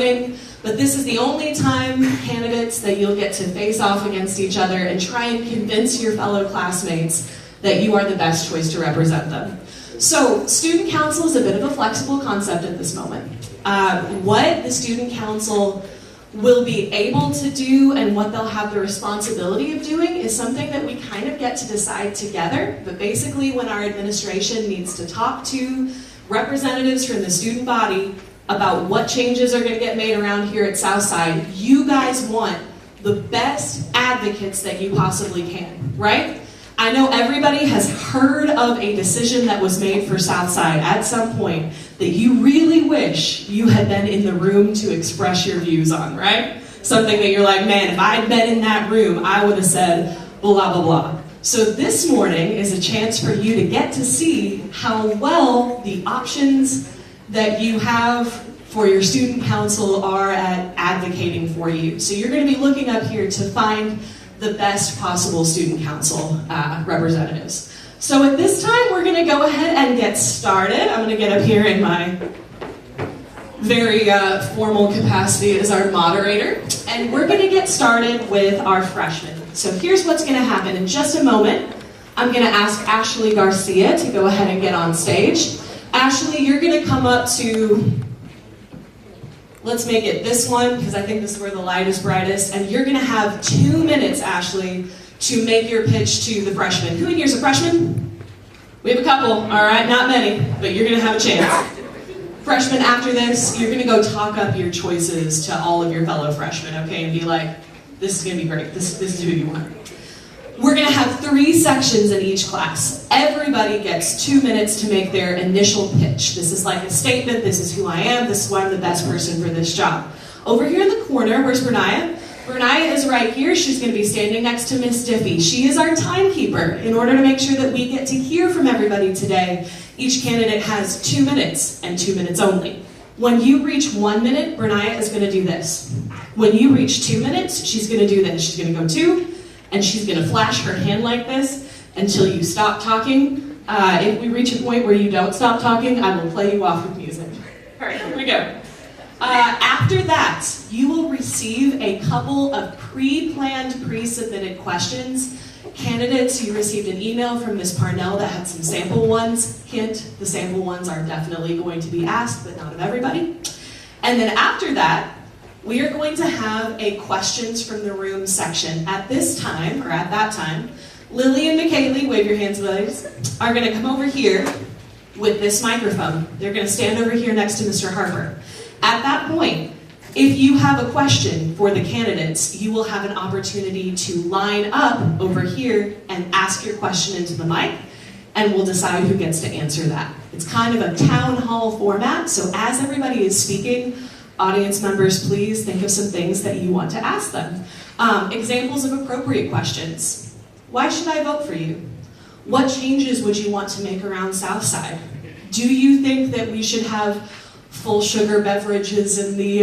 voting, but this is the only time, candidates, that you'll get to face off against each other and try and convince your fellow classmates that you are the best choice to represent them. So, student council is a bit of a flexible concept at this moment. What the student council will be able to do and what they'll have the responsibility of doing is something that we kind of get to decide together, but basically when our administration needs to talk to representatives from the student body about what changes are going to get made around here at Southside, you guys want the best advocates that you possibly can, right? I know everybody has heard of a decision that was made for Southside at some point that you really wish you had been in the room to express your views on, right? Something that you're like, man, if I'd been in that room, I would have said blah, blah, blah. So this morning is a chance for you to get to see how well the options that you have for your student council are at advocating for you. So you're going to be looking up here to find the best possible student council representatives. So at this time, we're going to go ahead and get started. I'm going to get up here in my very formal capacity as our moderator, and we're going to get started with our freshmen. So here's what's going to happen. In just a moment, I'm going to ask Ashley Garcia to go ahead and get on stage. Ashley, you're going to come up to, let's make it this one, because I think this is where the light is brightest, and you're going to have 2 minutes, Ashley, to make your pitch to the freshmen. Who in here is a freshman? We have a couple, all right, not many, but you're going to have a chance. Freshmen, after this, you're going to go talk up your choices to all of your fellow freshmen, okay, and be like, this is going to be great, this is who you want. We're going to have 3 sections in each class. Everybody gets 2 minutes to make their initial pitch. This is like a statement, this is who I am, this is why I'm the best person for this job. Over here in the corner, where's Bernaya? Bernaya is right here. She's going to be standing next to Miss Diffie. She is our timekeeper. In order to make sure that we get to hear from everybody today, each candidate has 2 minutes and 2 minutes only. When you reach 1 minute, Bernaya is going to do this. When you reach 2 minutes, she's going to do this. She's going to go 2, and she's going to flash her hand like this until you stop talking. If we reach a point where you don't stop talking, I will play you off with music. All right, here we go. After that, you will receive a couple of pre-planned, pre-submitted questions. Candidates, you received an email from Ms. Parnell that had some sample ones. Hint, the sample ones are definitely going to be asked, but not of everybody. And then after that, we are going to have a questions from the room section. At this time, or at that time, Lily and McKaylee, wave your hands, please, are going to come over here with this microphone. They're going to stand over here next to Mr. Harper. At that point, if you have a question for the candidates, you will have an opportunity to line up over here and ask your question into the mic, and we'll decide who gets to answer that. It's kind of a town hall format, so as everybody is speaking, audience members, please think of some things that you want to ask them. Examples of appropriate questions. Why should I vote for you? What changes would you want to make around Southside? Do you think that we should have full sugar beverages in the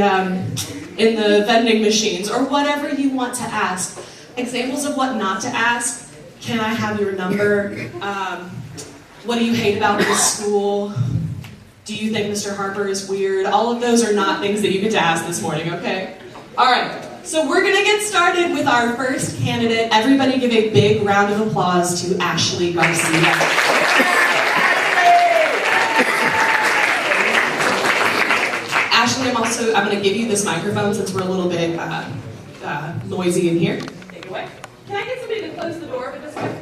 vending machines, or whatever you want to ask? Examples of what not to ask. Can I have your number? What do you hate about this school? Do you think Mr. Harper is weird? All of those are not things that you get to ask this morning, okay? All right, so we're going to get started with our first candidate. Everybody give a big round of applause to Ashley Garcia. Ashley, I'm going to give you this microphone since we're a little bit noisy in here. Take it away. Can I get somebody to close the door for this one?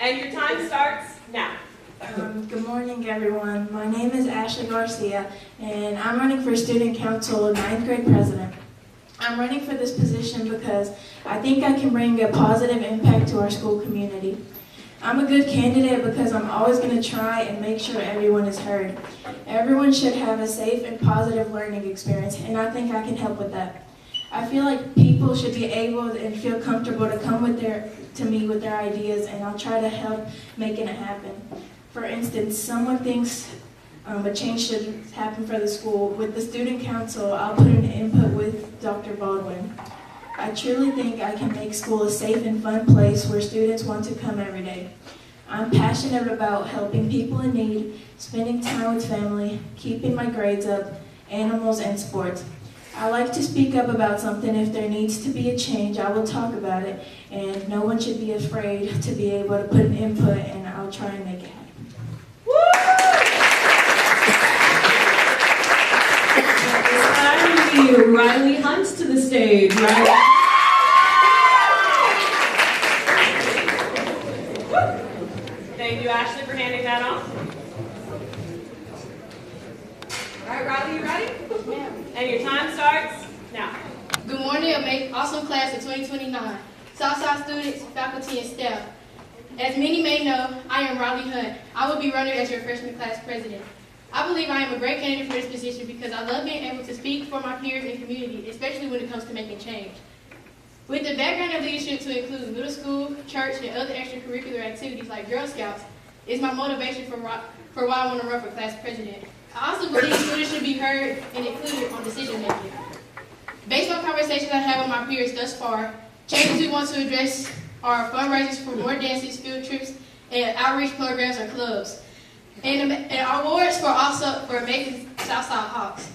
And your time starts now. Good morning, everyone. My name is Ashley Garcia, and I'm running for Student Council 9th grade president. I'm running for this position because I think I can bring a positive impact to our school community. I'm a good candidate because I'm always going to try and make sure everyone is heard. Everyone should have a safe and positive learning experience, and I think I can help with that. I feel like people should be able and feel comfortable to come to me with their ideas, and I'll try to help making it happen. For instance, someone thinks a change should happen for the school. With the student council, I'll put an input with Dr. Baldwin. I truly think I can make school a safe and fun place where students want to come every day. I'm passionate about helping people in need, spending time with family, keeping my grades up, animals, and sports. I like to speak up about something. If there needs to be a change, I will talk about it, and no one should be afraid to be able to put an input, and I'll try and make it happen. It's time to be Riley Hunt to the stage. Riley. Thank you, Ashley, for handing that off. All right, Riley, you ready? Ma'am. And your time starts now. Good morning, awesome class of 2029. Southside students, faculty, and staff. As many may know, I am Riley Hunt. I will be running as your freshman class president. I believe I am a great candidate for this position because I love being able to speak for my peers and community, especially when it comes to making change. With the background of leadership to include middle school, church, and other extracurricular activities like Girl Scouts, is my motivation for why I want to run for class president. I also believe students should be heard and included on decision making. Based on conversations I have with my peers thus far, changes we want to address are fundraisers for more dances, field trips, and outreach programs or clubs. And awards for making Southside Hawks.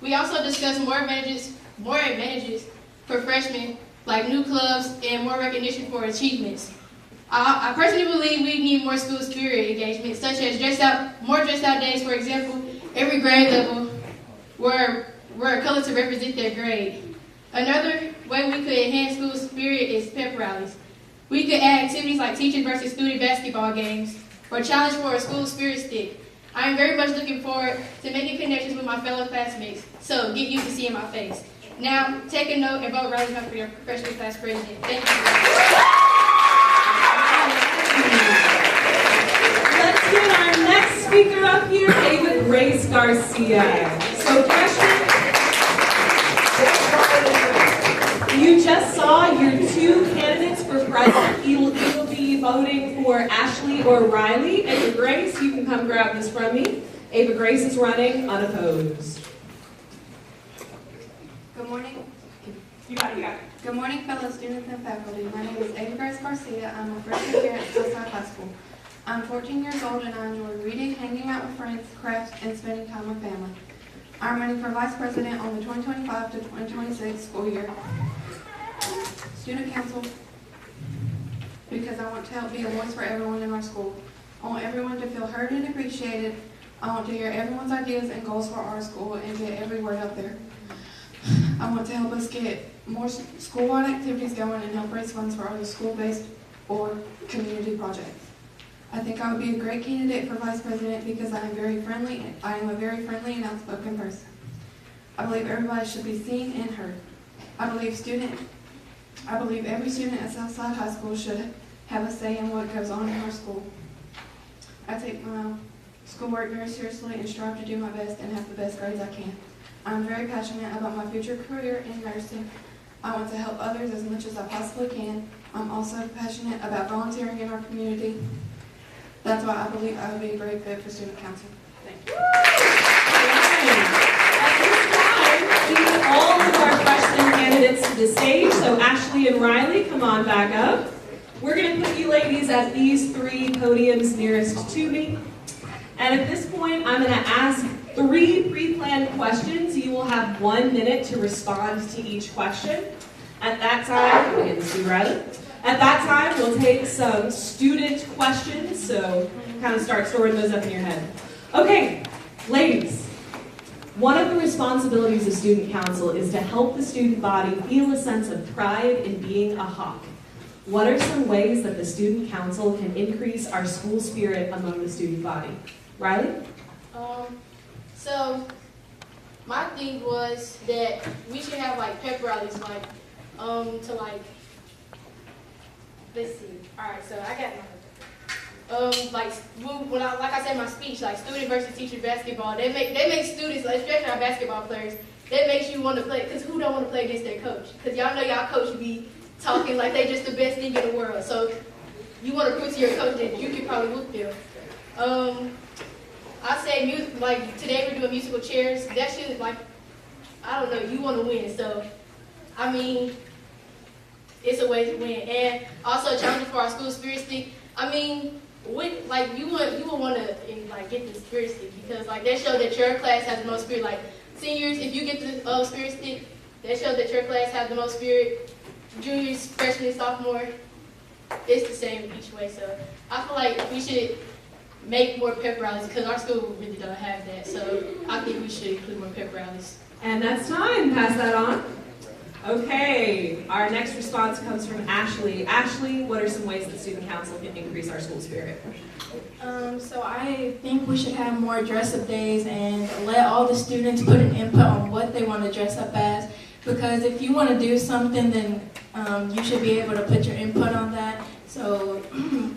We also discussed more advantages for freshmen, like new clubs and more recognition for achievements. I personally believe we need more school spirit engagement, such as more dressed out days, for example, every grade level wear a color to represent their grade. Another way we could enhance school spirit is pep rallies. We could add activities like teachers versus student basketball games, or challenge for a school spirit stick. I am very much looking forward to making connections with my fellow classmates, so get used to seeing my face. Now, take a note and vote Riley Hunt for your freshman class president. Thank you. Let's get our next speaker up here, Ava Grace Garcia. So, you just saw your two candidates for president. You will be voting for Ashley or Riley. Ava Grace, you can come grab this from me. Ava Grace is running unopposed. Good morning. You got it. Good morning, fellow students and faculty. My name is Ava Grace Garcia. I'm a freshman here at Southside High School. I'm 14 years old and I enjoy reading, hanging out with friends, crafts, and spending time with family. I'm running for vice president on the 2025 to 2026 school year. Student council, because I want to help be a voice for everyone in our school. I want everyone to feel heard and appreciated. I want to hear everyone's ideas and goals for our school and get every word out there. I want to help us get more school-wide activities going and help raise funds for other school-based or community projects. I think I would be a great candidate for vice president because I am a very friendly and outspoken person. I believe everybody should be seen and heard. I believe every student at Southside High School should have a say in what goes on in our school. I take my schoolwork very seriously and strive to do my best and have the best grades I can. I'm very passionate about my future career in nursing. I want to help others as much as I possibly can. I'm also passionate about volunteering in our community. That's why I believe I would be a great fit for student council. Thank you. At this time, lead all of our freshman candidates to the stage. So Ashley and Riley, come on back up. We're going to put you ladies at these three podiums nearest to me. And at this point, I'm going to ask 3 pre-planned questions. You will have 1 minute to respond to each question. At that time, we're going to see Riley. At that time, we'll take some student questions, so kind of start storing those up in your head. Okay, ladies, one of the responsibilities of student council is to help the student body feel a sense of pride in being a Hawk. What are some ways that the student council can increase our school spirit among the student body? Riley? So my thing was that we should have like pep rallies, let's see. All right, so I got my like I said in my speech, like student versus teacher basketball. They make students, like, especially our basketball players, that makes you want to play. Cause who don't want to play against their coach? Cause y'all know y'all coach be talking like they just the best thing in the world. So you want to prove to your coach that you can probably whoop them. I say music, like today we're doing musical chairs. That shit, like, I don't know, you want to win. So, I mean, it's a way to win. And also challenging for our school spirit stick. I mean, you would want to like get the spirit stick because like that show that your class has the most spirit. Like seniors, if you get the spirit stick, that shows that your class has the most spirit. Juniors, freshmen, sophomore, it's the same each way. So I feel like we should make more pep rallies because our school really don't have that. So I think we should include more pep rallies. And that's time. Pass that on. Okay, our next response comes from Ashley. Ashley, what are some ways that student council can increase our school spirit? So I think we should have more dress-up days and let all the students put an input on what they want to dress up as. Because if you want to do something, then you should be able to put your input on that. So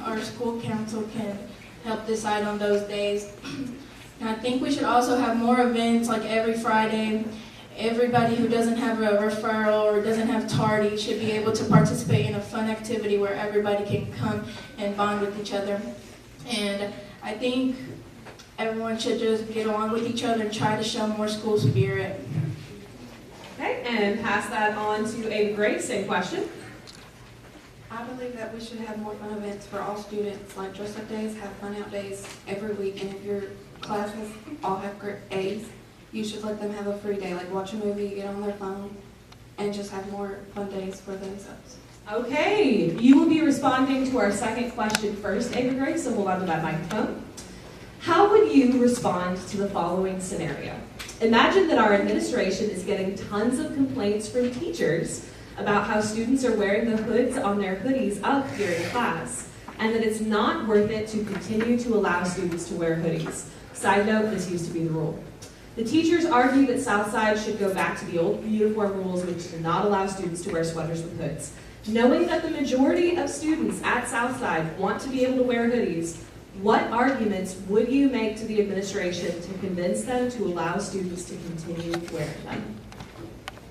our school council can help decide on those days. And I think we should also have more events like every Friday. Everybody who doesn't have a referral or doesn't have tardy should be able to participate in a fun activity where everybody can come and bond with each other. And I think everyone should just get along with each other and try to show more school spirit. Okay, and pass that on to Ava Grace. Same question. I believe that we should have more fun events for all students, like dress-up days, have fun-out days every week, and if your classes all have A's, you should let them have a free day, like watch a movie, get on their phone, and just have more fun days for themselves. Okay, you will be responding to our second question first, Ava Grace, so hold on to that microphone. How would you respond to the following scenario? Imagine that our administration is getting tons of complaints from teachers about how students are wearing the hoods on their hoodies up during class, and that it's not worth it to continue to allow students to wear hoodies. Side note, this used to be the rule. The teachers argue that Southside should go back to the old uniform rules, which did not allow students to wear sweaters with hoods. Knowing that the majority of students at Southside want to be able to wear hoodies, what arguments would you make to the administration to convince them to allow students to continue wearing them?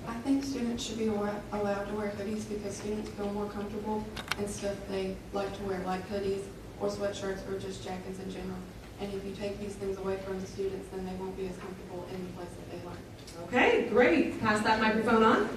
I think students should be allowed to wear hoodies because students feel more comfortable in stuff they like to wear, like hoodies or sweatshirts or just jackets in general. And if you take these things away from the students, then they won't be as comfortable in the place that they learn. Okay, great. Pass that microphone on.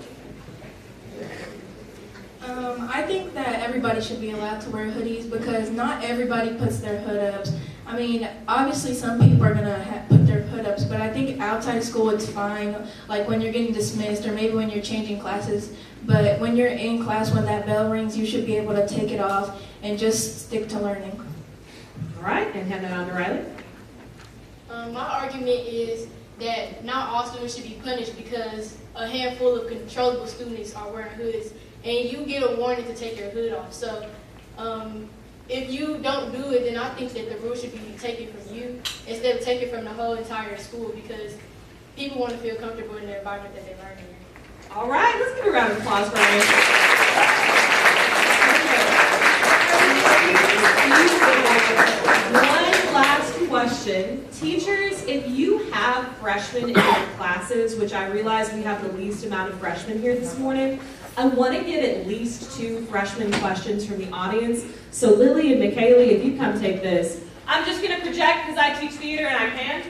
I think that everybody should be allowed to wear hoodies because not everybody puts their hood ups. I mean, obviously some people are going to put their hood ups, but I think outside of school it's fine, like when you're getting dismissed or maybe when you're changing classes. But when you're in class, when that bell rings, you should be able to take it off and just stick to learning. All right, and hand that on to Riley. My argument is that not all students should be punished because a handful of controllable students are wearing hoods, and you get a warning to take your hood off. So if you don't do it, then I think that the rule should be taken from you instead of taken from the whole entire school because people want to feel comfortable in their environment that they learn in. All right, let's give a round of applause for Riley. One last question. Teachers, if you have freshmen in your classes, which I realize we have the least amount of freshmen here this morning, I want to get at least 2 freshman questions from the audience. So Lily and McKaylee, if you come take this. I'm just going to project because I teach theater and I can.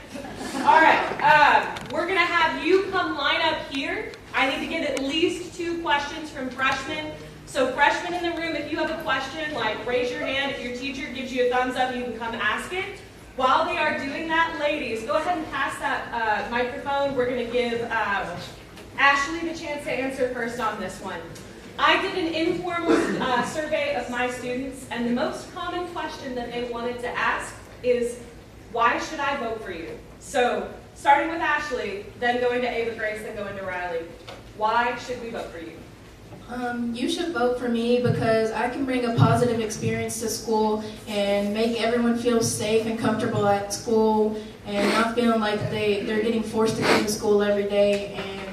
All right, we're going to have you come line up here. I need to get at least 2 questions from freshmen. So freshmen in the room, if you have a question, like raise your hand. If your teacher gives you a thumbs up, you can come ask it. While they are doing that, ladies, go ahead and pass that microphone. We're going to give Ashley the chance to answer first on this one. I did an informal survey of my students, and the most common question that they wanted to ask is, why should I vote for you? So starting with Ashley, then going to Ava Grace, then going to Riley. Why should we vote for you? You should vote for me because I can bring a positive experience to school and make everyone feel safe and comfortable at school and not feeling like they're getting forced to come to school every day. And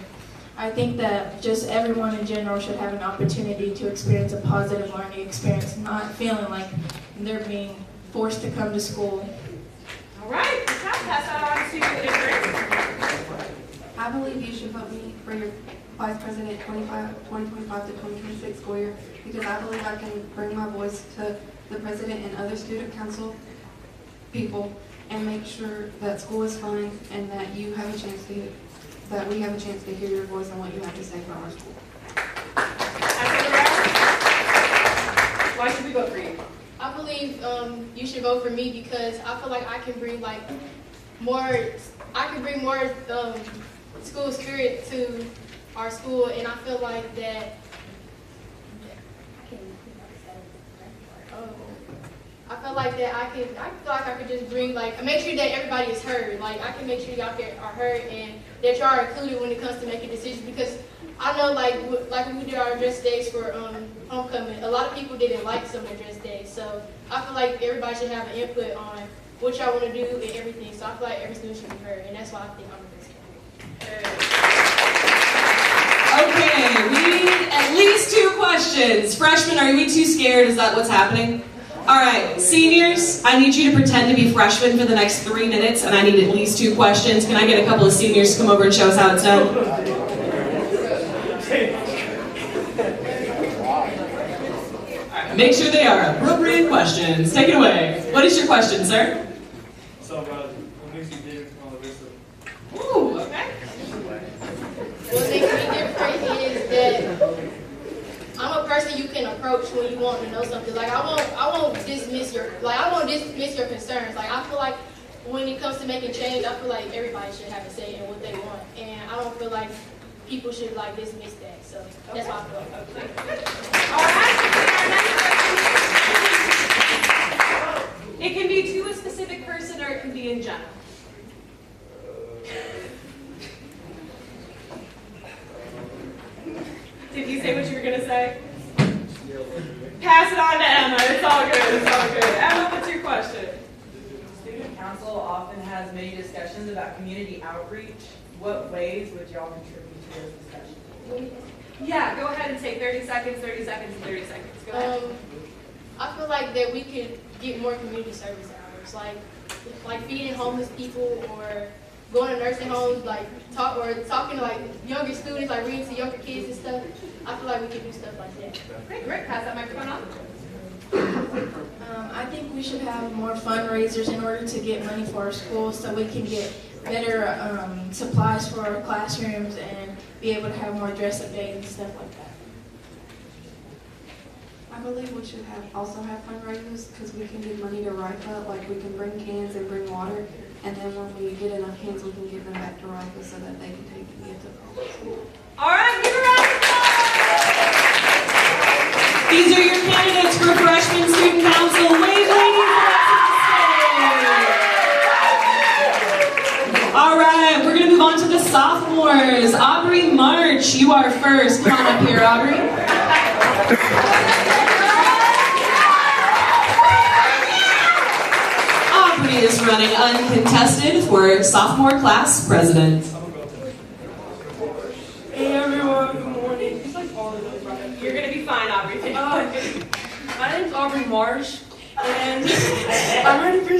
I think that just everyone in general should have an opportunity to experience a positive learning experience, not feeling like they're being forced to come to school. All right, let's pass that on to Ava Grace. I believe you should vote me for your Vice President 2025 to 2026 school year because I believe I can bring my voice to the president and other student council people and make sure that school is fun and that you have a chance to that we have a chance to hear your voice and what you have to say for our school. Why should we vote for you? I I believe you should vote for me because I feel like I can bring like more. I can bring more school spirit to our school, and I feel like that. I feel like that I feel like I could just bring make sure that everybody is heard. Like I can make sure y'all are heard and that y'all are included when it comes to making decisions because I know like when we did our dress days for homecoming, a lot of people didn't like some of the dress days. So I feel like everybody should have an input on what y'all want to do and everything. So I feel like every student should be heard, and that's why I think I'm the best candidate. Okay, we need at least 2 questions. Freshmen, are we too scared? Is that what's happening? All right, seniors, I need you to pretend to be freshmen for the next 3 minutes, and I need at least 2 questions. Can I get a couple of seniors to come over and show us how it's done? All right, make sure they are appropriate questions. Take it away. What is your question, sir? So, what makes you different from all the rest of them? Ooh, okay. What makes me different is that I'm a person you can approach when you want to know something. Like I won't dismiss your concerns. Like I feel like when it comes to making change, I feel like everybody should have a say in what they want, and I don't feel like people should dismiss that. So that's why I feel like. All right. It can be to a specific person, or it can be in general. Did you say what you were going to say? Pass it on to Emma. It's all good. It's all good. Emma, what's your question? Student council often has many discussions about community outreach. What ways would y'all contribute to those discussions? Yeah, go ahead and take 30 seconds, 30 seconds, and 30 seconds. Go ahead. I feel like that we could get more community service hours, like feeding homeless people or going to nursing homes, talking to younger students, reading to younger kids and stuff. I feel like we could do stuff like that. Great, Rick, pass that microphone on. I think we should have more fundraisers in order to get money for our schools so we can get better supplies for our classrooms and be able to have more dress-up days and stuff like that. I believe we should also have fundraisers because we can give money to RIPA, like we can bring cans and bring water, and then when we get enough cans, we can give them back to RIPA so that they can take and get to school. All right, give a round of applause. These are your candidates for freshman student council. Wave, ladies. All right, we're going to move on to the sophomores. Aubrey March, you are first. Come on up here, Aubrey. Aubrey is running uncontested for sophomore class president. Hey everyone, good morning. You're going to be fine, Aubrey. My name's Aubrey Marsh, and I'm running for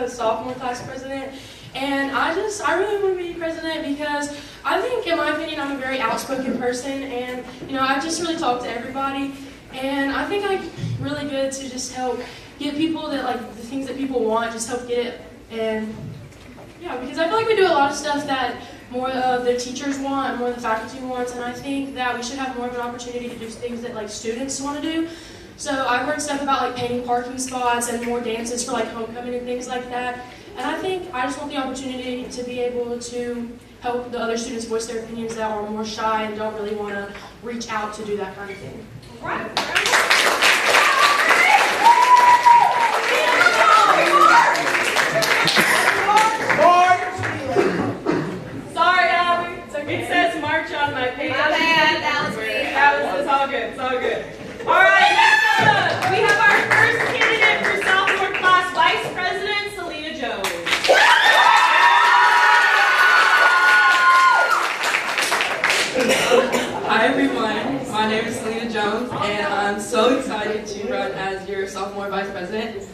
sophomore class president. And I really want to be president because I think, in my opinion, I'm a very outspoken person, and I just really talk to everybody. And I think I'm really good to just help get people that the things that people want, just help get it. And yeah, because I feel like we do a lot of stuff that more of the teachers want and more of the faculty wants, and I think that we should have more of an opportunity to do things that students want to do. So I've heard stuff about painting parking spots and more dances for homecoming and things like that. And I think I just want the opportunity to be able to help the other students voice their opinions that are more shy and don't really want to reach out to do that kind of thing. Right. Sorry, Aubrey. It says March on my page. My bad, that was me. It's all good. It's all good. All right, next up, we have our first candidate for sophomore class vice president, Selena Jones. Hi everyone, my name is Selena Jones, and I'm so excited to run as your sophomore vice president.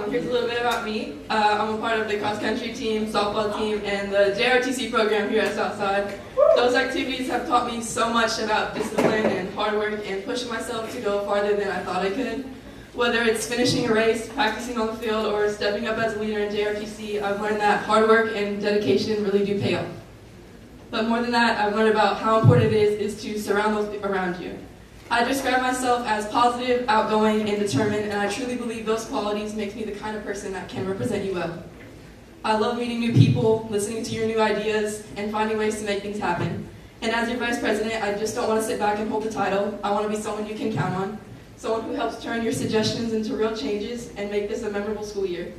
Here's a little bit about me. I'm a part of the cross-country team, softball team, and the JRTC program here at Southside. Those activities have taught me so much about discipline and hard work and pushing myself to go farther than I thought I could. Whether it's finishing a race, practicing on the field, or stepping up as a leader in JRTC, I've learned that hard work and dedication really do pay off. But more than that, I've learned about how important it is to surround those around you. I describe myself as positive, outgoing, and determined, and I truly believe those qualities make me the kind of person that can represent you well. I love meeting new people, listening to your new ideas, and finding ways to make things happen. And as your vice president, I just don't want to sit back and hold the title. I want to be someone you can count on, someone who helps turn your suggestions into real changes and make this a memorable school year.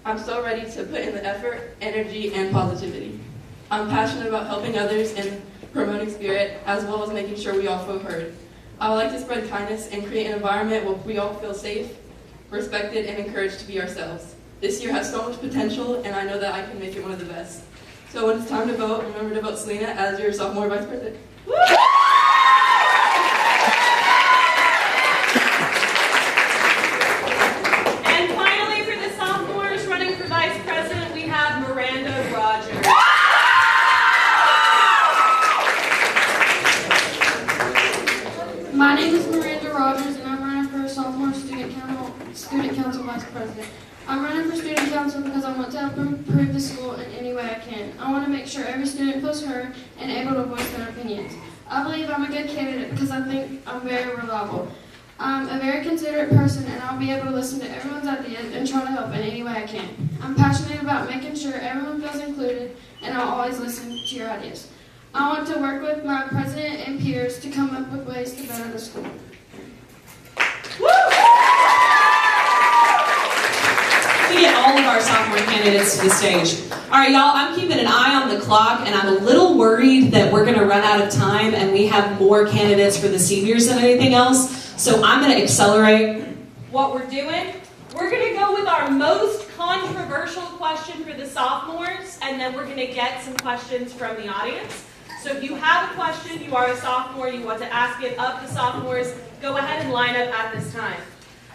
I'm so ready to put in the effort, energy, and positivity. I'm passionate about helping others and promoting spirit, as well as making sure we all feel heard. I would like to spread kindness and create an environment where we all feel safe, respected, and encouraged to be ourselves. This year has so much potential, and I know that I can make it one of the best. So when it's time to vote, remember to vote Selena as your sophomore vice president. Woo! And finally, for the sophomores running for vice president, we have Miranda Rogers. My name is Miranda Rogers, and I'm running for sophomore student council vice president. I'm running for student council because I want to help improve the school in any way I can. I want to make sure every student feels heard and able to voice their opinions. I believe I'm a good candidate because I think I'm very reliable. I'm a very considerate person, and I'll be able to listen to everyone's ideas and try to help in any way I can. I'm passionate about making sure everyone feels included, and I'll always listen to your ideas. I want to work with my president and peers to come up with ways to better the school. We get all of our sophomore candidates to the stage. All right, y'all, I'm keeping an eye on the clock, and I'm a little worried that we're going to run out of time, and we have more candidates for the seniors than anything else, so I'm going to accelerate. What we're doing, we're going to go with our most controversial question for the sophomores, and then we're going to get some questions from the audience. So if you have a question, you are a sophomore, you want to ask it of the sophomores, go ahead and line up at this time.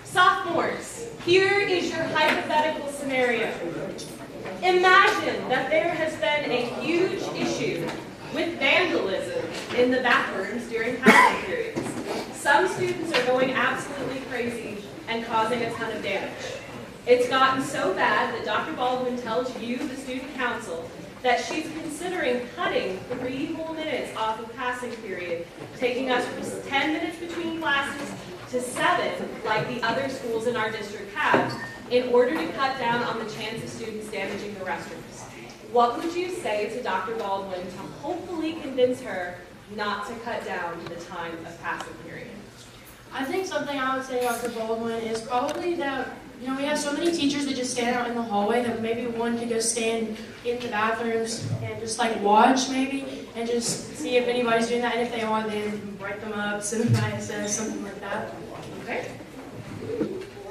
Sophomores, here is your hypothetical scenario. Imagine that there has been a huge issue with vandalism in the bathrooms during passing periods. Some students are going absolutely crazy and causing a ton of damage. It's gotten so bad that Dr. Baldwin tells you, the student council, that she's considering cutting 3 whole minutes off of passing period, taking us from 10 minutes between classes to 7, like the other schools in our district have, in order to cut down on the chance of students damaging the restrooms. What would you say to Dr. Baldwin to hopefully convince her not to cut down the time of passing period? I think something I would say to Dr. Baldwin is probably that, we have so many teachers that just stand out in the hallway that maybe one could go stand in the bathrooms and just watch maybe and just see if anybody's doing that, and if they are, then write them up, send them an ISS, something like that. Okay.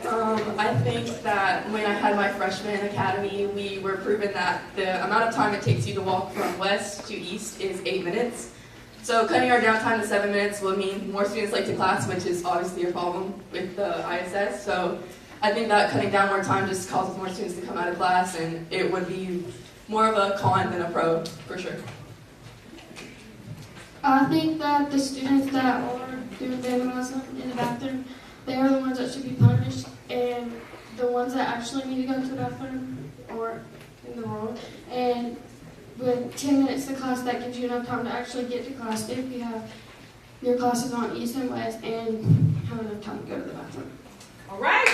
I think that when I had my freshman academy, we were proven that the amount of time it takes you to walk from west to east is 8 minutes. So cutting our downtime to 7 minutes would mean more students late to class, which is obviously a problem with the ISS. So I think that cutting down more time just causes more students to come out of class, and it would be more of a con than a pro, for sure. I think that the students that are doing vandalism in the bathroom, they are the ones that should be punished, and the ones that actually need to go to the bathroom or in the wrong. And with 10 minutes to class, that gives you enough time to actually get to class if you have your classes on east and west and have enough time to go to the bathroom. All right.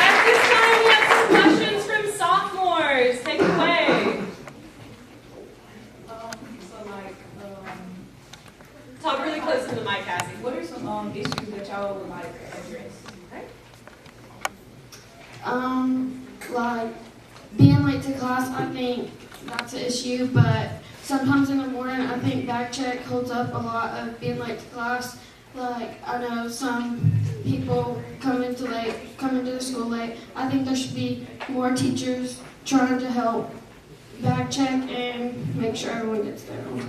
At this time, we have some questions from sophomores. Take it away. Talk really close to the mic, Cassie. What are some issues that y'all would like to address? Like being late to class, I think that's an issue, but sometimes in the morning, I think back check holds up a lot of being late to class. Like, I know some people come into the school late. I think there should be more teachers trying to help back check and make sure everyone gets there on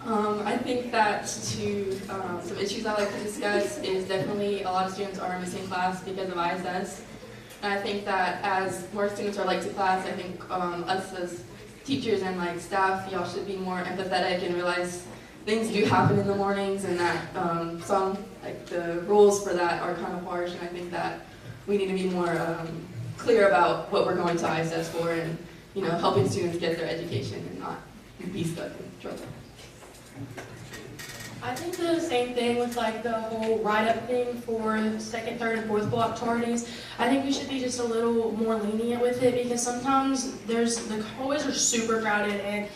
time. I think that some issues I like to discuss is definitely a lot of students are missing class because of ISS. And I think that as more students are late to class, I think us as teachers and staff, y'all should be more empathetic and realize things do happen in the mornings, and that the rules for that are kind of harsh. And I think that we need to be more clear about what we're going to ISS for, and helping students get their education and not be stuck in trouble. I think the same thing with like the whole write-up thing for second, third, and fourth block tardies. I think we should be just a little more lenient with it because sometimes the hallways are super crowded and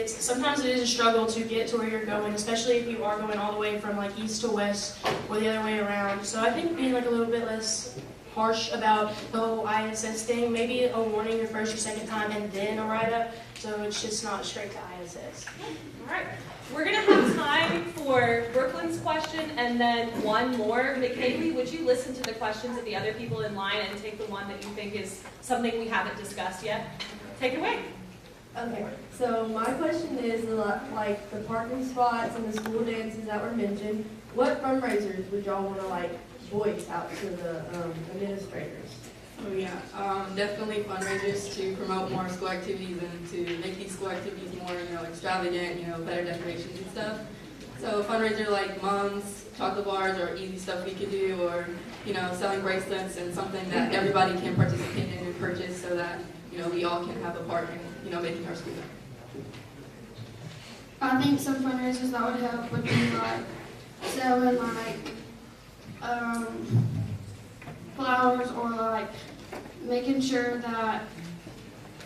sometimes it is a struggle to get to where you're going, especially if you are going all the way from like east to west or the other way around. So I think being like a little bit less harsh about the whole ISS thing, maybe a warning your first or second time and then a write-up, so it's just not straight to ISS. All right. We're going to have time for Brooklyn's question and then one more. McKaylee, would you listen to the questions of the other people in line and take the one that you think is something we haven't discussed yet? Take it away. Okay, so my question is, like the parking spots and the school dances that were mentioned, what fundraisers would y'all want to like voice out to the administrators? Oh yeah, definitely fundraisers to promote more school activities and to make these school activities more, extravagant, better decorations and stuff. So a fundraiser like mums, chocolate bars, or easy stuff we could do, or selling bracelets and something that everybody can participate in and purchase, so that we all can have a part in making our school better. I think some fundraisers that would help would be like selling like flowers, or like making sure that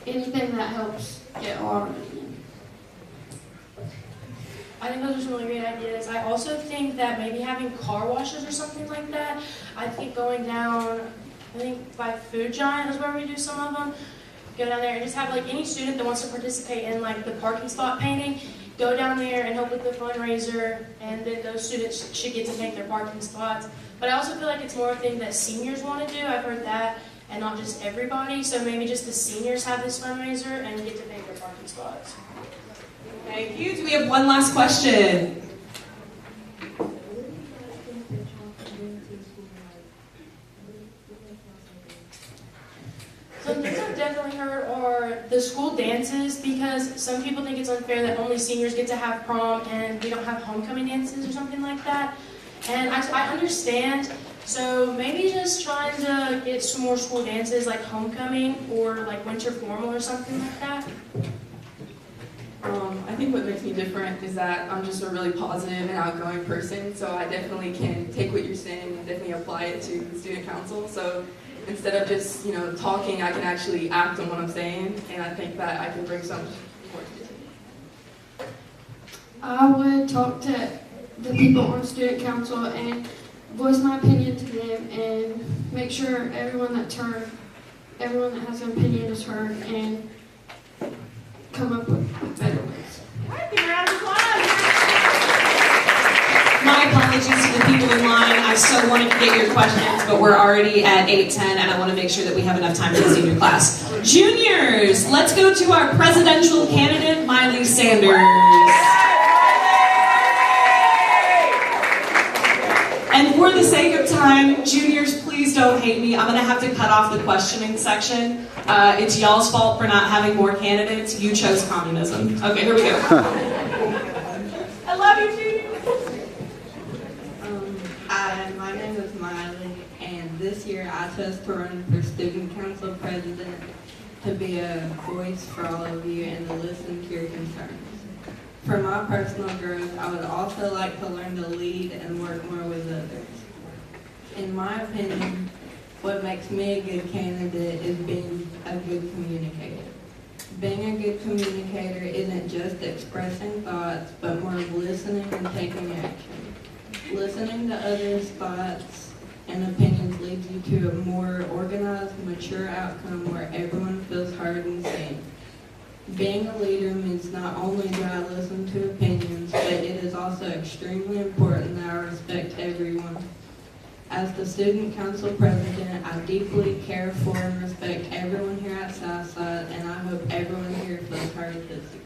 anything that helps get water in. I think those are some really great ideas. I also think that maybe having car washes or something like that. I think going down, by Food Giant is where we do some of them. Go down there and just have like any student that wants to participate in like the parking spot painting, go down there and help with the fundraiser, and then those students should get to paint their parking spots. But I also feel like it's more a thing that seniors want to do. I've heard that, and not just everybody. So maybe just the seniors have this fundraiser and get to paint their parking spots. Thank you. Do we have one last question? Some things I've definitely heard are the school dances, because some people think it's unfair that only seniors get to have prom and we don't have homecoming dances or something like that. And I understand, so maybe just trying to get some more school dances like homecoming or like winter formal or something like that. I think what makes me different is that I'm just a really positive and outgoing person, so I definitely can take what you're saying and definitely apply it to the student council. So instead of just, talking, I can actually act on what I'm saying, and I think that I can bring some more to it. I would talk to the people on student council and voice my opinion to them and make sure everyone that has an opinion is heard and come up with better ways. All right, give a round of applause. My apologies to the people in line. I so wanted to get your questions, but we're already at 8:10, and I want to make sure that we have enough time for the senior class. Juniors, let's go to our presidential candidate, Miley Sanders. And for the sake of time, juniors, please don't hate me. I'm going to have to cut off the questioning section. It's y'all's fault for not having more candidates. You chose communism. Okay, here we go. I love you, juniors. My name is Miley, and this year I chose to run for student council president to be a voice for all of you and to listen to your concerns. For my personal growth, I would also like to learn to lead and work more with others. In my opinion, what makes me a good candidate is being a good communicator. Being a good communicator isn't just expressing thoughts, but more of listening and taking action. Listening to others' thoughts and opinions leads you to a more organized, mature outcome where everyone feels heard and seen. Being a leader means not only do I listen to opinions, but it is also extremely important that I respect everyone. As the student council president, I deeply care for and respect everyone here at Southside, and I hope everyone here feels heard this year.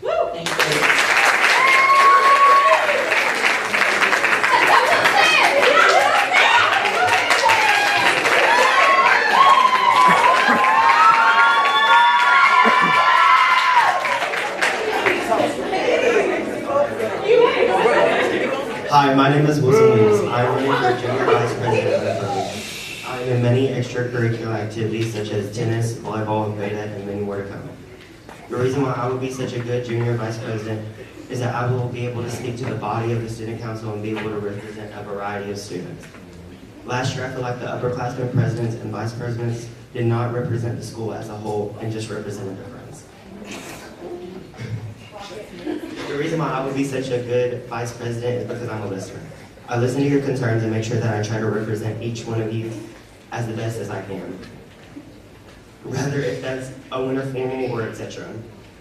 Woo! Thank you. Hi, my name is Wilson Williams. I'm running for junior vice president of the Burlington. I am in many extracurricular activities such as tennis, volleyball, beta, and many more to come. The reason why I will be such a good junior vice president is that I will be able to speak to the body of the student council and be able to represent a variety of students. Last year, I feel like the upperclassmen presidents and vice presidents did not represent the school as a whole and just represented their friends. The reason why I will be such a good vice president is because I'm a listener. I listen to your concerns and make sure that I try to represent each one of you as the best as I can. Rather if that's a winter formal or etc.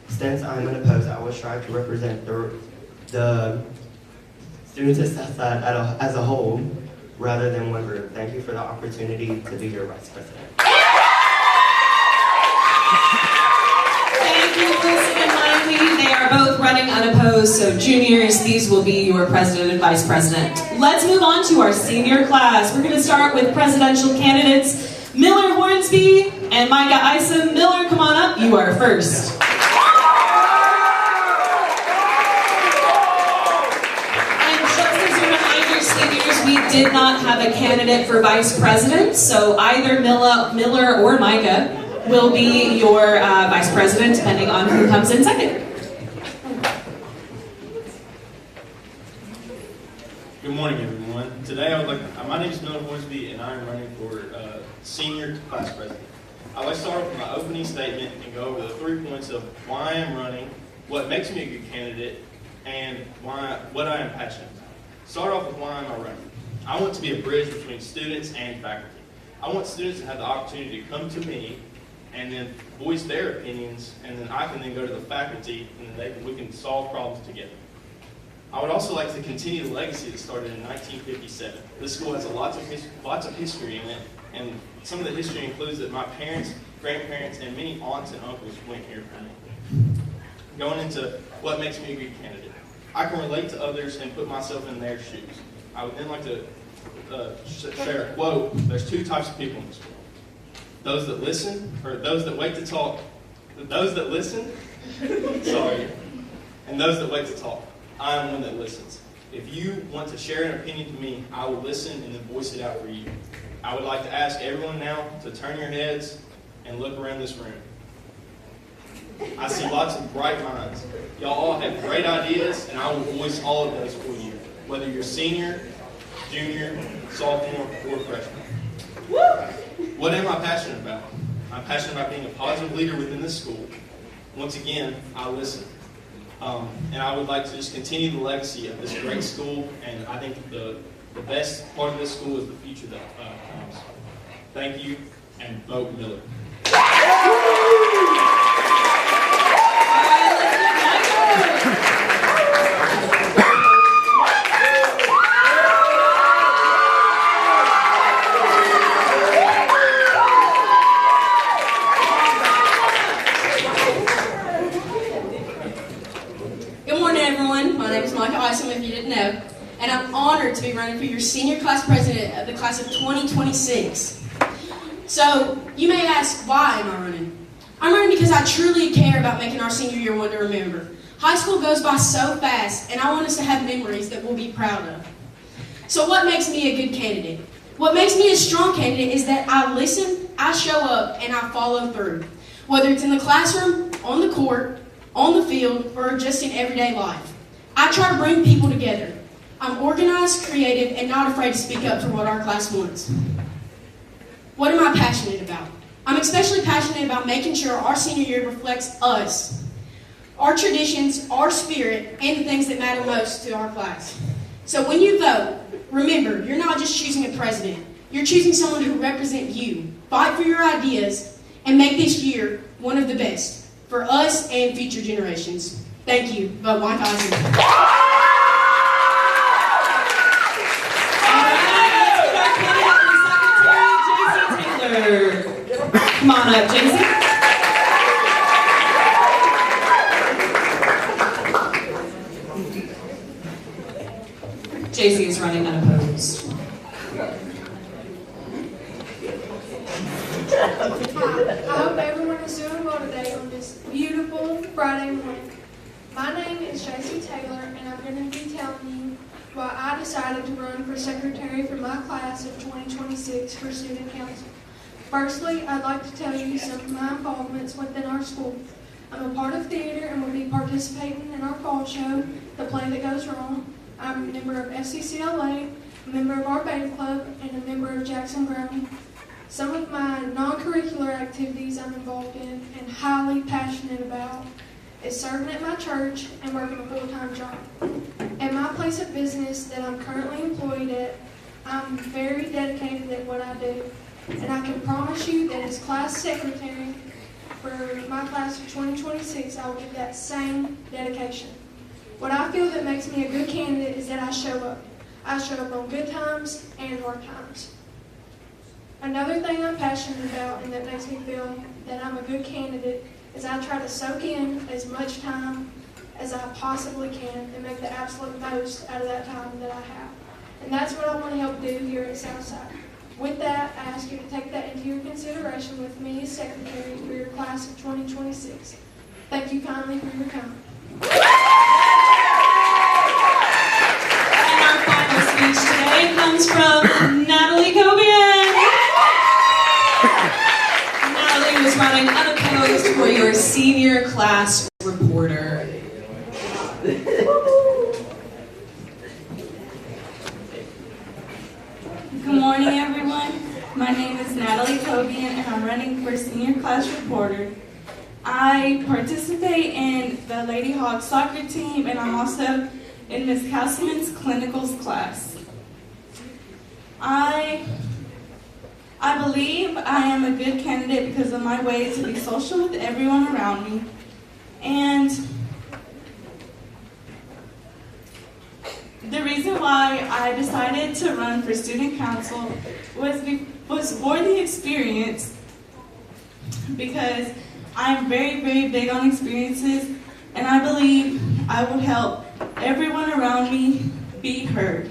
Since I'm unopposed, I will strive to represent the students as a whole rather than one group. Thank you for the opportunity to be your vice president. Thank you, Wilson and Miley. They are both running unopposed, so juniors, these will be your president and vice president. Let's move on to our senior class. We're going to start with presidential candidates Miller Hornsby and Micah Isom. Miller, come on up. You are first. And just as a reminder, seniors, we did not have a candidate for vice president, so either Miller or Micah will be your vice president, depending on who comes in second. Good morning, everyone. Today, my name is Miller Hornsby, and I am running for senior class president. I'd like to start with my opening statement and go over the 3 points of why I am running, what makes me a good candidate, and what I am passionate about. Start off with why am I running. I want to be a bridge between students and faculty. I want students to have the opportunity to come to me and then voice their opinions, and then I can then go to the faculty, and then we can solve problems together. I would also like to continue the legacy that started in 1957. This school has lots of history in it, and some of the history includes that my parents, grandparents, and many aunts and uncles went here for me. Going into what makes me a good candidate. I can relate to others and put myself in their shoes. I would then like to share a quote. There's 2 types of people in this world. Those that listen, or those that wait to talk. Those that listen, sorry, and those that wait to talk. I am one that listens. If you want to share an opinion to me, I will listen and then voice it out for you. I would like to ask everyone now to turn your heads and look around this room. I see lots of bright minds. Y'all all have great ideas, and I will voice all of those for you, whether you're senior, junior, sophomore, or freshman. What am I passionate about? I'm passionate about being a positive leader within this school. Once again, I listen. And I would like to just continue the legacy of this great school, and I think the best part of this school is the future that comes. Thank you, and vote Miller. If you didn't know, and I'm honored to be running for your senior class president of the class of 2026. So you may ask, why am I running? I'm running because I truly care about making our senior year one to remember. High school goes by so fast, and I want us to have memories that we'll be proud of. So what makes me a good candidate? What makes me a strong candidate is that I listen, I show up, and I follow through. Whether it's in the classroom, on the court, on the field, or just in everyday life. I try to bring people together. I'm organized, creative, and not afraid to speak up for what our class wants. What am I passionate about? I'm especially passionate about making sure our senior year reflects us, our traditions, our spirit, and the things that matter most to our class. So when you vote, remember, you're not just choosing a president. You're choosing someone who represents you. Fight for your ideas, and make this year one of the best for us and future generations. Thank you. Vote Mike Isom. Come on up, JC. JC is running unopposed. I hope everyone is doing well today on this beautiful Friday morning. My name is Tracy Taylor, and I'm going to be telling you why I decided to run for secretary for my class of 2026 for student council. Firstly, I'd like to tell you some of my involvements within our school. I'm a part of theater and will be participating in our fall show, The Play That Goes Wrong. I'm a member of FCCLA, a member of our Beta Club, and a member of Jackson Brownie. Some of my non-curricular activities I'm involved in and highly passionate about is serving at my church and working a full-time job. At my place of business that I'm currently employed at, I'm very dedicated at what I do, and I can promise you that as class secretary for my class of 2026, I will give that same dedication. What I feel that makes me a good candidate is that I show up. I show up on good times and hard times. Another thing I'm passionate about and that makes me feel that I'm a good candidate is I try to soak in as much time as I possibly can and make the absolute most out of that time that I have. And that's what I want to help do here at Southside. With that, I ask you to take that into your consideration with me as secretary for your class of 2026. Thank you kindly for your time. And our final speech today comes from Natalie Cobian. Natalie was running unopposed for your senior class reporter. Good morning, everyone. My name is Natalie Cobian, and I'm running for senior class reporter. I participate in the Lady Hawks soccer team, and I'm also in Ms. Castleman's clinicals class. I believe I am a good candidate because of my way to be social with everyone around me. And the reason why I decided to run for student council was for the experience, because I'm very, very big on experiences, and I believe I would help everyone around me be heard.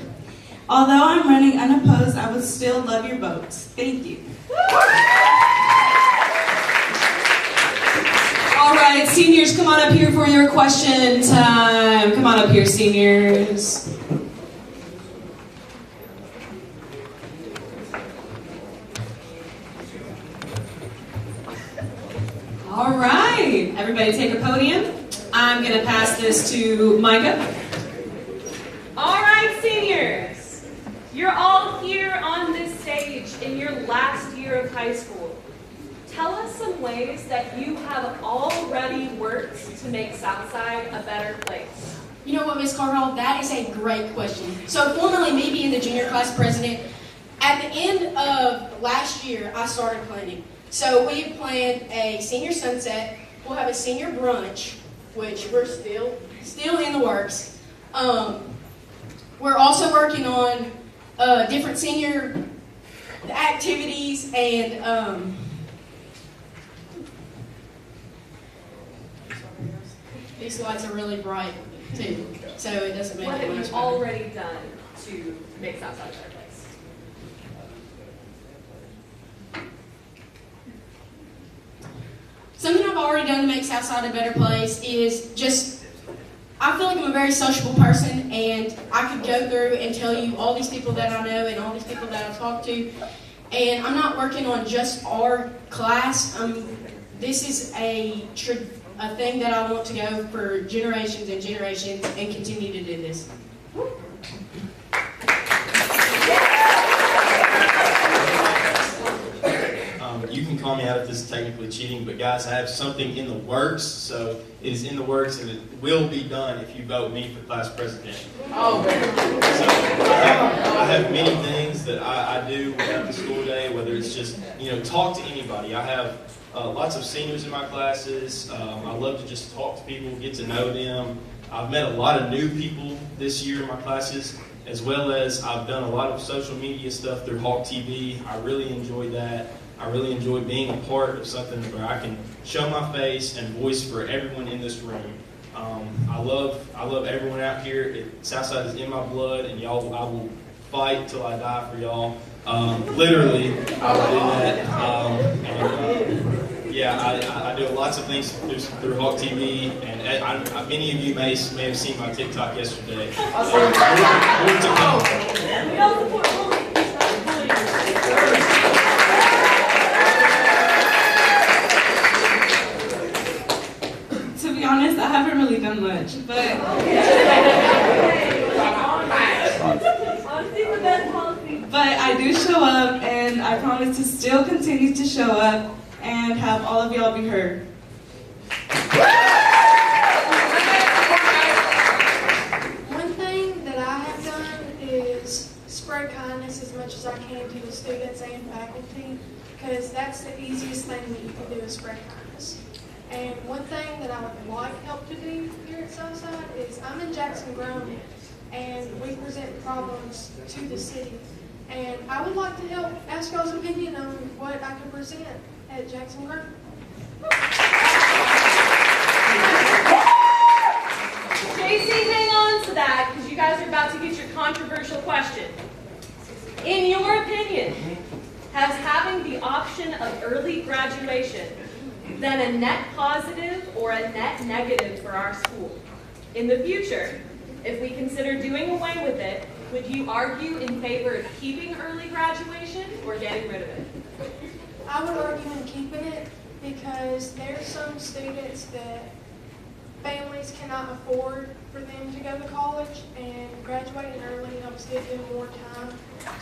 Although I'm running unopposed, I would still love your votes. Thank you. All right, seniors, come on up here for your question time. Come on up here, seniors. All right, everybody take a podium. I'm going to pass this to Micah. All right, seniors, you're all here on this stage in your last year of high school. Tell us some ways that you have already worked to make Southside a better place. You know what, Ms. Carville? That is a great question. So formerly me being the junior class president, at the end of last year, I started planning. So we have planned a senior sunset. We'll have a senior brunch, which we're still in the works. We're also working on different senior activities and these lights are really bright too, so it doesn't make What it have much you better. already done to make Southside a better place? Something I've already done to make Southside a better place is just, I feel like I'm a very sociable person, and I could go through and tell you all these people that I know and all these people that I've talked to, and I'm not working on just our class. This is a thing that I want to go for generations and generations and continue to do this. You can call me out if this is technically cheating, but guys, I have something in the works, so it is in the works and it will be done if you vote me for class president. Oh. So I have many things that I do without the school day, whether it's just, talk to anybody. I have lots of seniors in my classes. I love to just talk to people, get to know them. I've met a lot of new people this year in my classes, as well as I've done a lot of social media stuff through Hawk TV. I really enjoy that. I really enjoy being a part of something where I can show my face and voice for everyone in this room. I love everyone out here. Southside is in my blood, and I will fight till I die for y'all. Literally, I will do that. I do lots of things through Hawk TV, and many of you may have seen my TikTok yesterday. More to come. much, but I do show up, and I promise to still continue to show up and have all of y'all be heard. One thing that I have done is spread kindness as much as I can to the students and faculty, because that's the easiest thing that you can do is spread kindness. And one thing that I would like help to do here at Southside is I'm in Jackson Grove, and we present problems to the city. And I would like to help ask y'all's opinion on what I can present at Jackson Grove. JC, hang on to that, because you guys are about to get your controversial question. In your opinion, has having the option of early graduation been a net positive or a net negative for our school? In the future, if we consider doing away with it, would you argue in favor of keeping early graduation or getting rid of it? I would argue in keeping it because there are some students that families cannot afford for them to go to college, and graduating early helps give them more time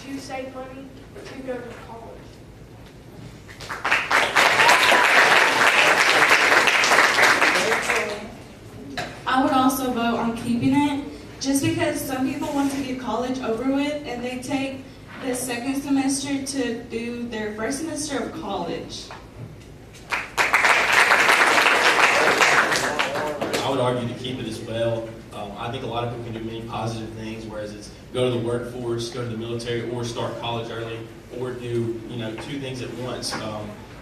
to save money to go to college. I would also vote on keeping it, just because some people want to get college over with and they take the second semester to do their first semester of college. I would argue to keep it as well. I think a lot of people can do many positive things, whereas it's go to the workforce, go to the military, or start college early, or do two things at once.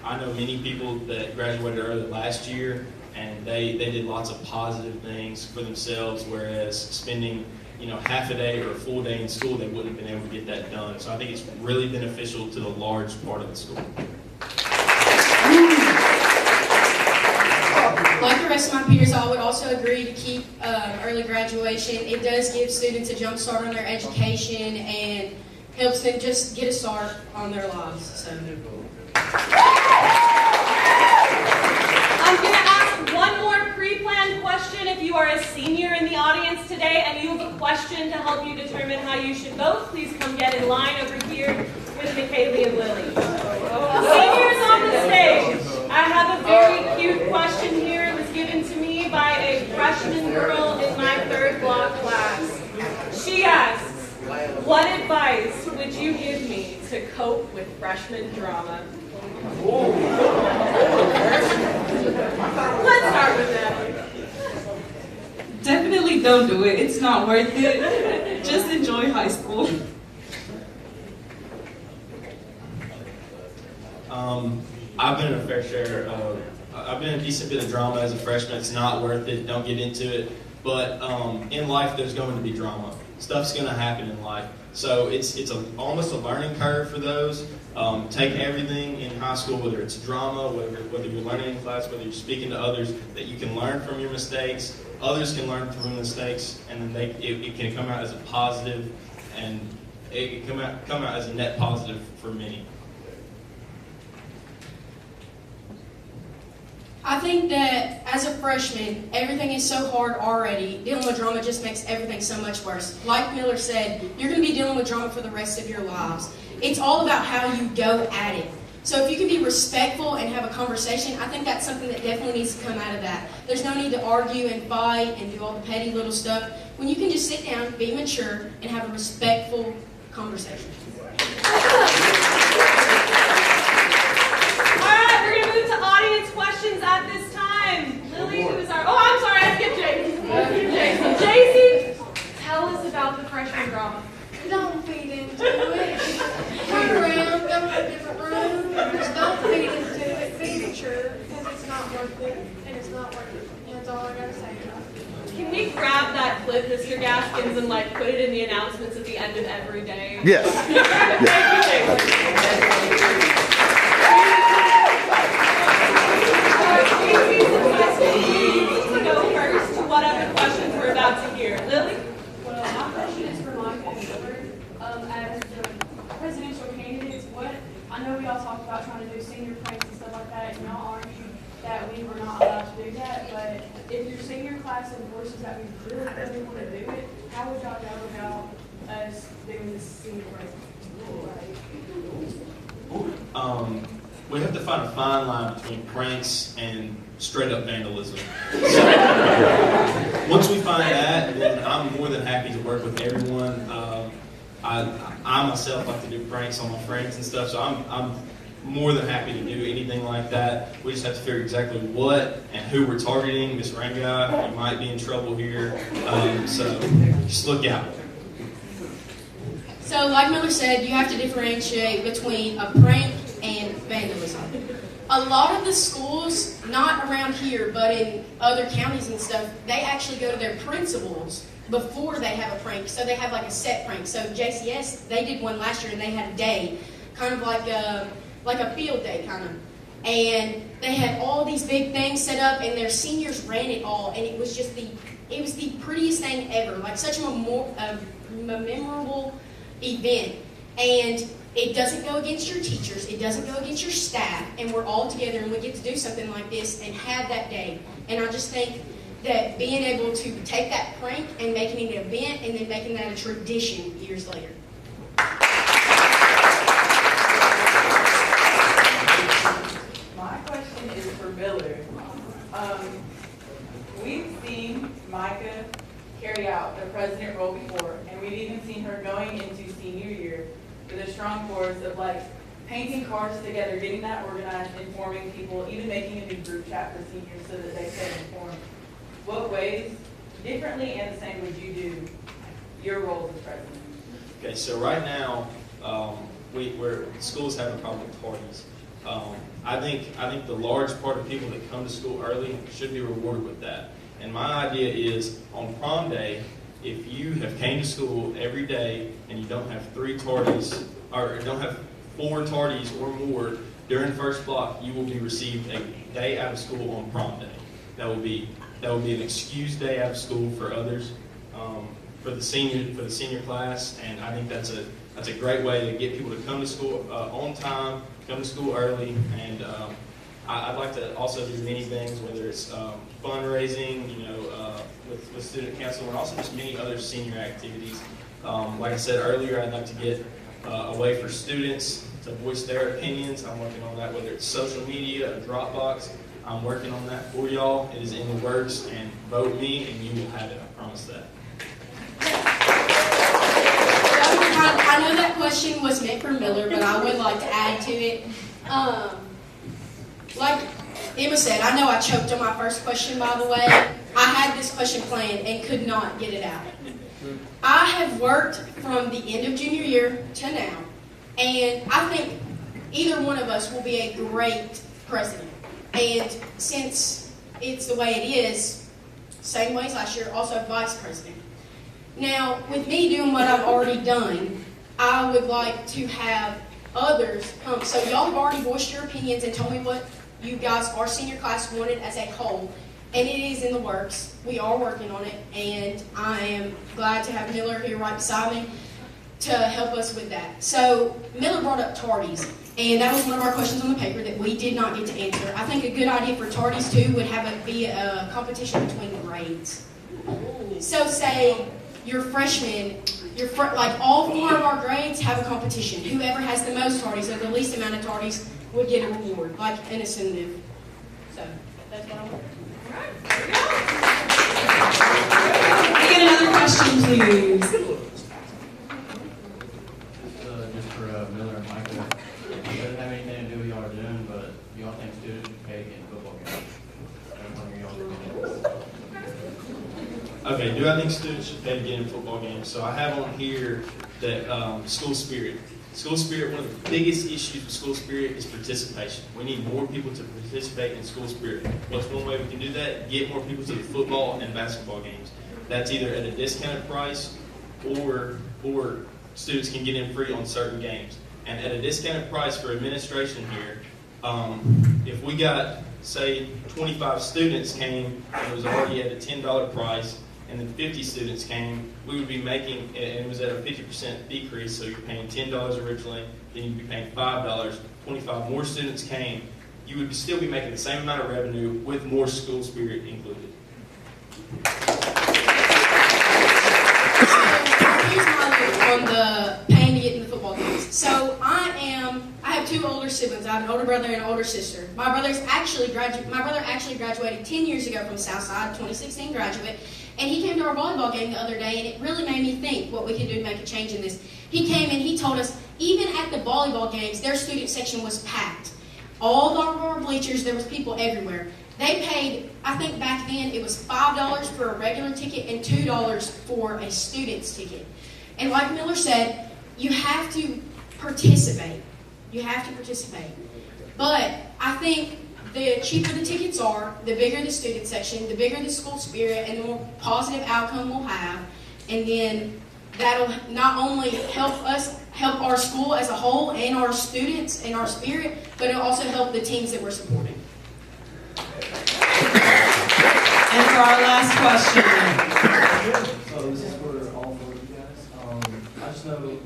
I know many people that graduated early last year, and they did lots of positive things for themselves, whereas spending half a day or a full day in school, they wouldn't have been able to get that done. So I think it's really beneficial to the large part of the school. Like the rest of my peers, I would also agree to keep early graduation. It does give students a jump start on their education and helps them just get a start on their lives. So. I'm going to ask one more pre-planned question. If you are a senior in the audience today and you have a question to help you determine how you should vote, please come get in line over here with McKaylee and Lily. Seniors on the stage, I have a very cute question here. It was given to me by a freshman girl in my third block class. She asks, what advice would you give me to cope with freshman drama? Let's start with that. Definitely don't do it. It's not worth it. Just enjoy high school. I've been in a fair share of, I've been in a decent bit of drama as a freshman. It's not worth it. Don't get into it. But in life, there's going to be drama. Stuff's going to happen in life. So it's almost a learning curve for those. Take everything in high school, whether it's drama, whether you're learning in class, whether you're speaking to others, that you can learn from your mistakes. Others can learn from mistakes, and then it can come out as a positive, and it can come out as a net positive for many. I think that as a freshman, everything is so hard already. Dealing with drama just makes everything so much worse. Like Miller said, you're going to be dealing with drama for the rest of your lives. It's all about how you go at it. So if you can be respectful and have a conversation, I think that's something that definitely needs to come out of that. There's no need to argue and fight and do all the petty little stuff when you can just sit down, be mature, and have a respectful conversation. Audience questions at this time. Lily, who is our... Oh, I'm sorry, I skipped Jason. Jason, tell us about the freshman drama. Don't feed into it. Turn around, go to a different room. Just don't feed into it. Be mature, because it's not worth it, and it's not worth it. That's all I gotta say about it. Can we grab that clip, Mr. Gaskins, and put it in the announcements at the end of every day? Yes. What other questions we're about to hear? Lily? Well, my question is for Mike and Miller. As the presidential candidates, I know we all talked about trying to do senior pranks and stuff like that, and y'all argued that we were not allowed to do that, but if your senior class enforces that we really, really want to do it, how would y'all go about us doing this senior break? We have to find a fine line between pranks and straight up vandalism. So, once we find that, then I'm more than happy to work with everyone. I myself like to do pranks on my friends and stuff, so I'm more than happy to do anything like that. We just have to figure exactly what and who we're targeting. This rain guy, you might be in trouble here, so just look out. So, like Miller said, you have to differentiate between a prank and vandalism. A lot of the schools, not around here, but in other counties and stuff, they actually go to their principals before they have a prank. So they have like a set prank. So JCS, they did one last year and they had a day, kind of like a field day kind of. And they had all these big things set up and their seniors ran it all. And it was just it was the prettiest thing ever. Like such a memorable event. And it doesn't go against your teachers, it doesn't go against your staff, and we're all together and we get to do something like this and have that day. And I just think that being able to take that prank and making it an event and then making that a tradition years later. My question is for Miller. We've seen Micah carry out the president role before, and we've even seen her going into senior year with a strong force of like painting cards together, getting that organized, informing people, even making a new group chat for seniors so that they stay informed. What ways, differently and the same, would you do your role as president? Okay, so right now, we're schools having a problem with parties. I think the large part of people that come to school early should be rewarded with that. And my idea is on prom day, if you have came to school every day and you don't have 3 tardies, or don't have 4 tardies or more during first block, you will be received a day out of school on prom day. That will be an excused day out of school for others, for the senior class, and I think that's a great way to get people to come to school on time, come to school early, and I'd like to also do many things, whether it's fundraising, with student council, and also just many other senior activities. Like I said earlier, I'd like to get a way for students to voice their opinions. I'm working on that, whether it's social media, a Dropbox. I'm working on that for y'all. It is in the works, and vote me, and you will have it. I promise that. I know that question was meant for Miller, but I would like to add to it. Like Emma said, I know I choked on my first question, by the way. I had this question planned and could not get it out. I have worked from the end of junior year to now, and I think either one of us will be a great president. And since it's the way it is, same way as last year, also vice president. Now, with me doing what I've already done, I would like to have others come. So y'all have already voiced your opinions and told me what you guys, our senior class, wanted as a whole. And it is in the works. We are working on it. And I am glad to have Miller here right beside me to help us with that. So Miller brought up tardies. And that was one of our questions on the paper that we did not get to answer. I think a good idea for tardies too would have it be a competition between grades. So say your freshmen, like all 4 of our grades have a competition. Whoever has the most tardies or the least amount of tardies would get a reward, like an incentive. So that's what I want. Can I get another question, please? Just for Miller and Michael. It doesn't have anything to do with y'all are doing, but do y'all think students should pay to get in football games? Okay, do I think students should pay to get in football games? So I have on here that school spirit. School spirit, one of the biggest issues with school spirit is participation. We need more people to participate in school spirit. What's one way we can do that? Get more people to the football and basketball games. That's either at a discounted price or students can get in free on certain games. And at a discounted price for administration here, if we got, say, 25 students came and it was already at a $10 price, and then 50 students came, we would be making, and it was at a 50% decrease, so you're paying $10 originally, then you'd be paying $5, 25 more students came, you would still be making the same amount of revenue with more school spirit included. Here's my look on the pain to get in the football games. So I have two older siblings. I have an older brother and an older sister. My brother actually graduated 10 years ago from Southside, 2016 graduate, and he came to our volleyball game the other day, and it really made me think what we could do to make a change in this. He came and he told us, even at the volleyball games, their student section was packed. All of our bleachers, there was people everywhere. They paid, I think back then, it was $5 for a regular ticket and $2 for a student's ticket. And like Miller said, you have to participate. You have to participate. But I think the cheaper the tickets are, the bigger the student section, the bigger the school spirit, and the more positive outcome we'll have. And then that'll not only help us, help our school as a whole and our students and our spirit, but it'll also help the teams that we're supporting. And for our last question. So this is for all four of you guys. I just know,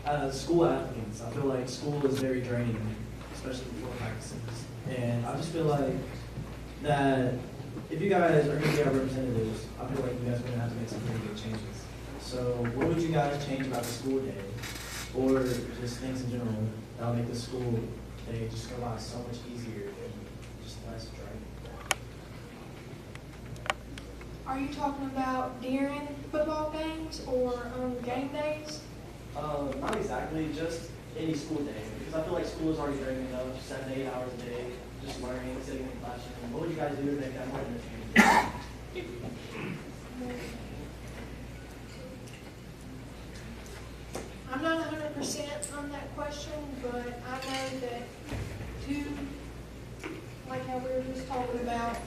as school applicants, I feel like school is very draining, especially before practices. And I just feel like that if you guys are going to be our representatives, I feel like you guys are going to have to make some pretty big changes. So what would you guys change about the school day, or just things in general, that will make the school day just go by so much easier and just less draining? Are you talking about during football games or on game days? Not exactly, just any school day. Because I feel like school is already draining enough, 7 to 8 hours a day, just learning, sitting in the classroom. What would you guys do to make that more entertaining? I'm not 100% on that question, but I know that like how we were just talking about,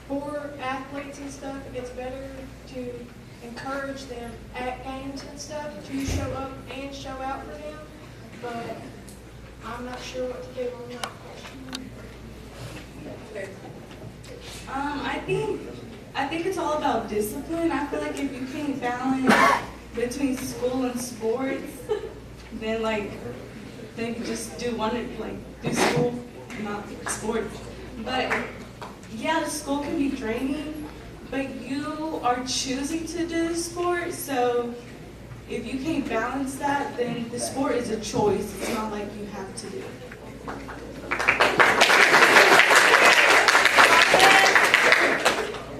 for athletes and stuff, it's better to encourage them at games and stuff to show up and show out for them, but I'm not sure what to do on that question. I think it's all about discipline. I feel like if you can balance between school and sports, then just do do school, not sports. But yeah, the school can be draining, but you are choosing to do sport, so if you can't balance that, then the sport is a choice. It's not like you have to do it.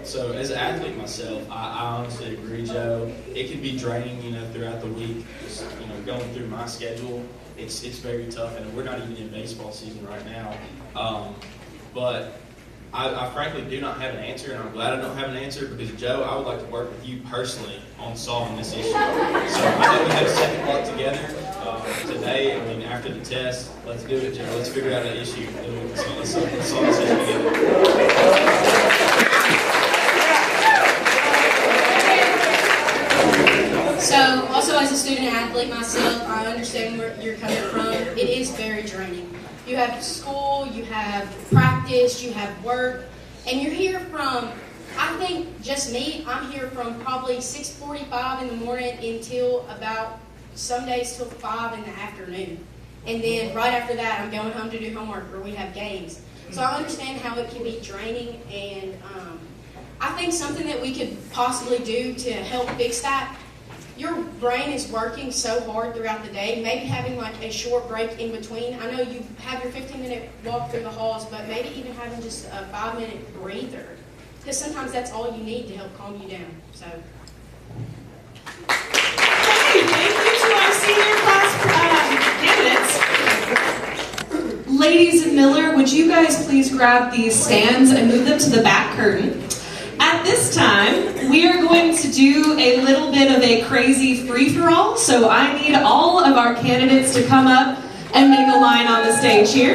So as an athlete myself, I honestly agree, Joe. It can be draining, throughout the week. Just, going through my schedule, it's very tough, and we're not even in baseball season right now. But I frankly do not have an answer, and I'm glad I don't have an answer because, Joe, I would like to work with you personally on solving this issue. So I know we have a second block together today. After the test, let's do it, Joe. Let's figure out that issue. Let's solve this issue together. So, also as a student athlete myself, I understand where you're coming from. It is very draining. You have school, you have practice, you have work, and you're here from, I think, just me, I'm here from probably 6:45 in the morning until about, some days till 5 in the afternoon. And then right after that, I'm going home to do homework or we have games. So I understand how it can be draining, and I think something that we could possibly do to help fix that, your brain is working so hard throughout the day, maybe having a short break in between. I know you have your 15-minute walk through the halls, but maybe even having just a 5-minute breather, because sometimes that's all you need to help calm you down. So. Okay, thank you to our senior class candidates. Ladies and Miller, would you guys please grab these stands and move them to the back curtain? At this time, we are going to do a little bit of a crazy free-for-all, so I need all of our candidates to come up and make a line on the stage here.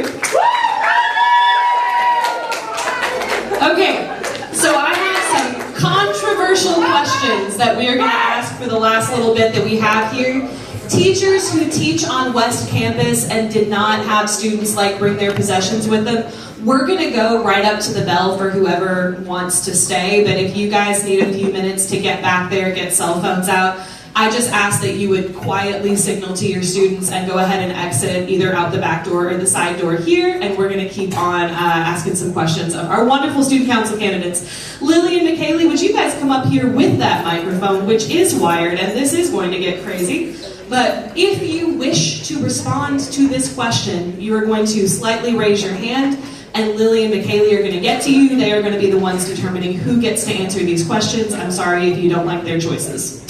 Okay, so I have some controversial questions that we are going to ask for the last little bit that we have here. Teachers who teach on West Campus and did not have students bring their possessions with them, we're going to go right up to the bell for whoever wants to stay, but if you guys need a few minutes to get back there, get cell phones out, I just ask that you would quietly signal to your students and go ahead and exit either out the back door or the side door here, and we're going to keep on asking some questions of our wonderful student council candidates. Lily and McKaylee, would you guys come up here with that microphone, which is wired, and this is going to get crazy. But if you wish to respond to this question, you are going to slightly raise your hand, and Lily and McKaylee are going to get to you. They are going to be the ones determining who gets to answer these questions. I'm sorry if you don't like their choices.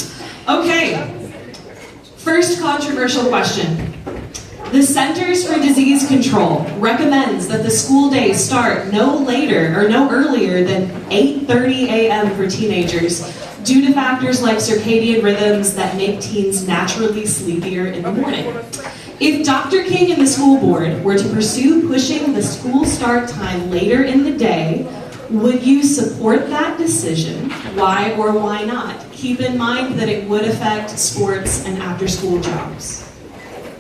Okay, first controversial question. The Centers for Disease Control recommends that the school day start no earlier than 8:30 a.m. for teenagers due to factors like circadian rhythms that make teens naturally sleepier in the morning. If Dr. King and the school board were to pursue pushing the school start time later in the day, would you support that decision? Why or why not? Keep in mind that it would affect sports and after-school jobs.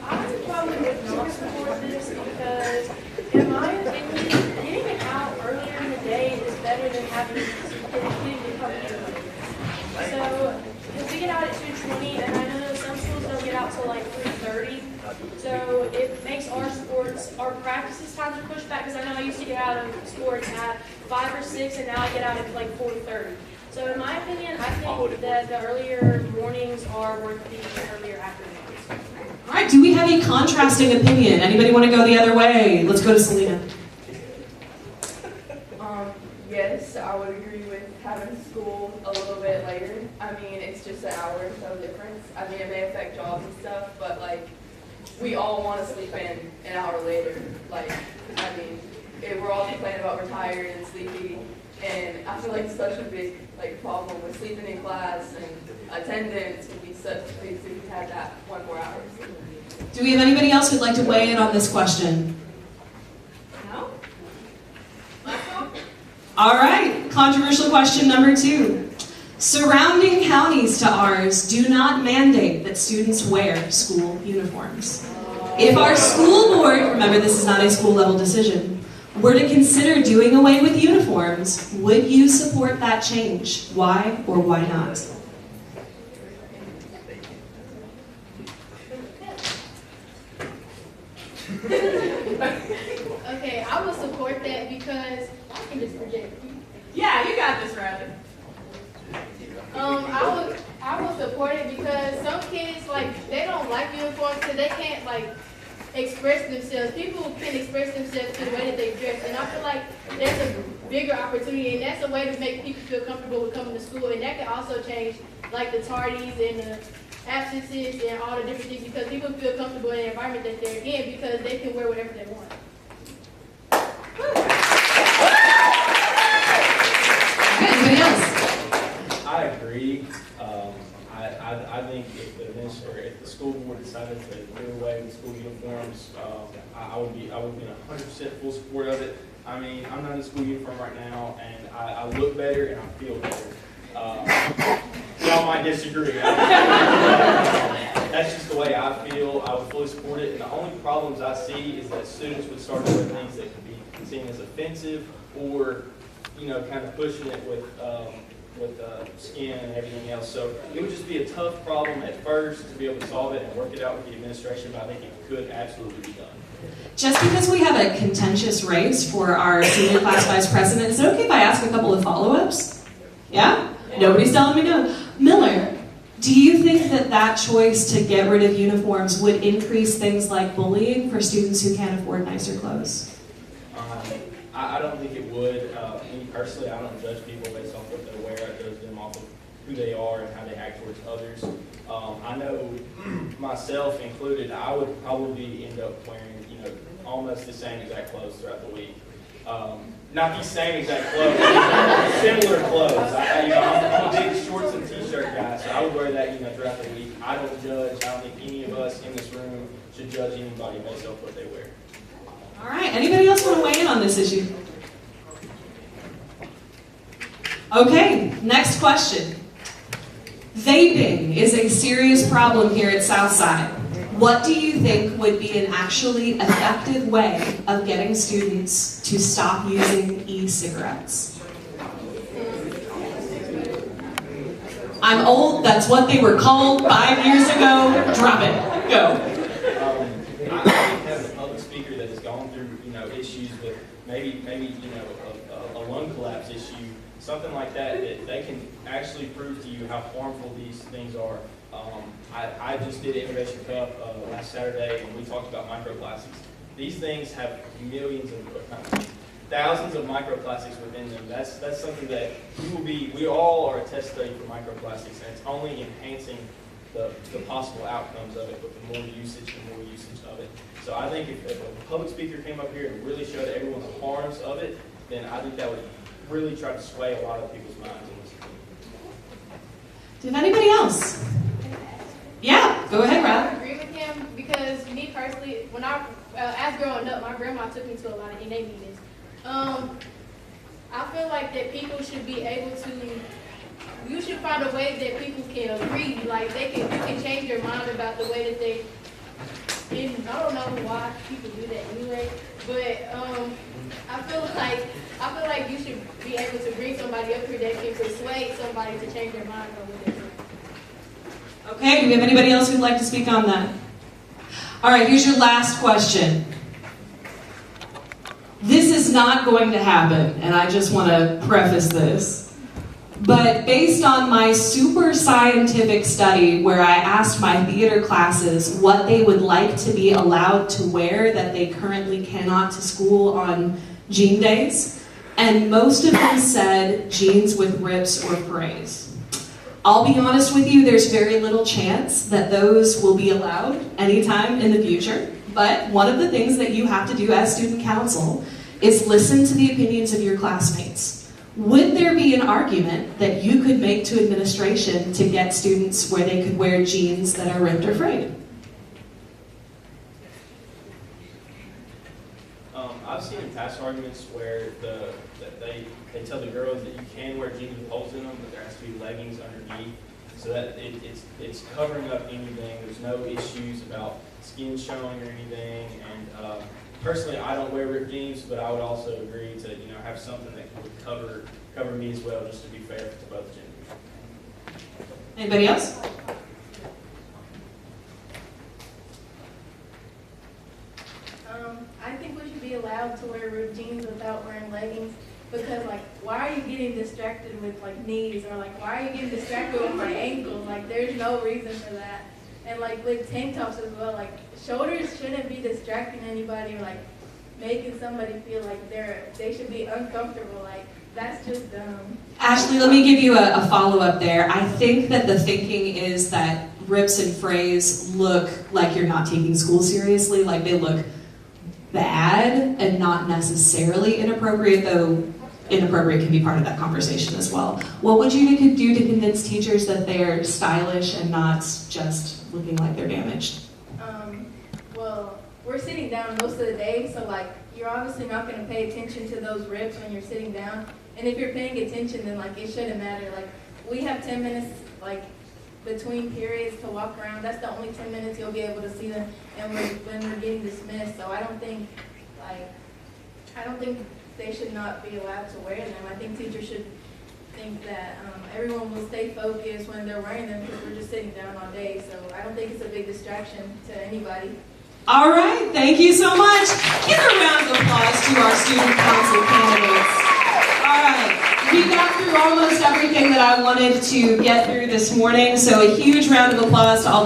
I probably would not support this because, in my opinion, getting it out earlier in the day is better than having getting to come in late. So, if we get out at 2:20, and I know some schools don't get out till like 3:30, so it makes our practices times are pushed back, because I know I used to get out of sports at 5 or 6, and now I get out at like 4:30. So in my opinion, I think that the earlier mornings are worth the earlier afternoons. All right, do we have a contrasting opinion? Anybody want to go the other way? Let's go to Selena. Yes, I would agree with having school a little bit later. I mean, it's just an hour or so difference. I mean, it may affect jobs and stuff, but like, we all want to sleep in an hour later. Like, I mean, we're all complaining about we're tired and sleepy, and I feel like such a big problem with sleeping in class, and attendance would be such a big thing if we had that 1 more hour. Do we have anybody else who'd like to weigh in on this question? No? All right, controversial question number 2. Surrounding counties to ours do not mandate that students wear school uniforms. If our school board, remember this is not a school level decision, were to consider doing away with uniforms, would you support that change? Why or why not? Okay, I will support that because I can just project. Yeah, you got this, Riley. I will support it because some kids they don't like uniforms because they can't express themselves. People can express themselves through the way that they dress, and I feel like that's a bigger opportunity, and that's a way to make people feel comfortable with coming to school, and that can also change the tardies and the absences and all the different things because people feel comfortable in the environment that they're in because they can wear whatever they want. Anybody else? I agree. I think if the school board decided to do away with school uniforms, I would be in 100% full support of it. I mean, I'm not in a school uniform right now, and I look better and I feel better. Y'all might disagree. That's just the way I feel. I would fully support it. And the only problems I see is that students would start doing things that could be seen as offensive, or kind of pushing it with skin and everything else. So it would just be a tough problem at first to be able to solve it and work it out with the administration, but I think it could absolutely be done. Just because we have a contentious race for our senior class vice president, is it okay if I ask a couple of follow-ups? Yeah? Nobody's telling me no. Miller, do you think that choice to get rid of uniforms would increase things like bullying for students who can't afford nicer clothes? I don't think it would. Me personally, I don't judge people based off what they wear. I judge them off of who they are and how they act towards others. I know myself included, I would probably end up wearing, almost the same exact clothes throughout the week. Not the same exact clothes, similar clothes. I'm a big shorts and t-shirt guy, so I would wear that, throughout the week. I don't judge. I don't think any of us in this room should judge anybody based off what they wear. All right, anybody else want to weigh in on this issue? Okay, next question. Vaping is a serious problem here at Southside. What do you think would be an actually effective way of getting students to stop using e-cigarettes? I'm old. That's what they were called 5 years ago. Drop it. Go. I think as a public speaker that has gone through, issues with maybe a lung collapse issue, something like that, that they can actually prove to you how harmful these things are. I just did Innovation Cup last Saturday, and we talked about microplastics. These things have millions of thousands of microplastics within them. That's something that we all are a test study for microplastics, and it's only enhancing the possible outcomes of it with the more usage of it. So I think if a public speaker came up here and really showed everyone the harms of it, then I think that would really try to sway a lot of people's minds in this. Did anybody else? Yeah, go ahead, Rob. I agree with him because me personally, when as growing up, my grandma took me to a lot of NA meetings. I feel like that people should be able to. You should find a way that people can agree. Like you can change their mind about the way that they. And I don't know why people do that anyway, but I feel like you should be able to bring somebody up here that can persuade somebody to change their mind on what they're doing. Okay, do we have anybody else who'd like to speak on that? All right, here's your last question. This is not going to happen, and I just want to preface this. But based on my super scientific study where I asked my theater classes what they would like to be allowed to wear that they currently cannot to school on jean days, and most of them said jeans with rips or frays. I'll be honest with you, there's very little chance that those will be allowed anytime in the future, but one of the things that you have to do as student council is listen to the opinions of your classmates. Would there be an argument that you could make to administration to get students where they could wear jeans that are ripped or frayed? I've seen in past arguments where they tell the girls that you can wear jeans with holes in them, but there has to be leggings underneath, so that it's covering up anything. There's no issues about skin showing or anything. And personally, I don't wear ripped jeans, but I would also agree to have something that would cover me as well, just to be fair to both genders. Anybody else? I think we should be allowed to wear ripped jeans without wearing leggings because, why are you getting distracted with, knees or, why are you getting distracted with my ankles? There's no reason for that. And, with tank tops as well, shoulders shouldn't be distracting anybody or, making somebody feel like they should be uncomfortable. That's just dumb. Ashley, let me give you a follow-up there. I think that the thinking is that rips and frays look like you're not taking school seriously, like they look bad and not necessarily inappropriate, though inappropriate can be part of that conversation as well. What would you do to convince teachers that they're stylish and not just looking like they're damaged? Well, we're sitting down most of the day, so you're obviously not going to pay attention to those rips when you're sitting down. And if you're paying attention, then it shouldn't matter. We have 10 minutes between periods to walk around. That's the only 10 minutes you'll be able to see them, and when we're getting dismissed. So I don't think they should not be allowed to wear them. I think teachers should think that everyone will stay focused when they're wearing them because we're just sitting down all day. So I don't think it's a big distraction to anybody. All right, thank you so much. Give a round of applause to our student council candidates. All right, we got through almost everything that I wanted to get through this morning, so a huge round of applause to all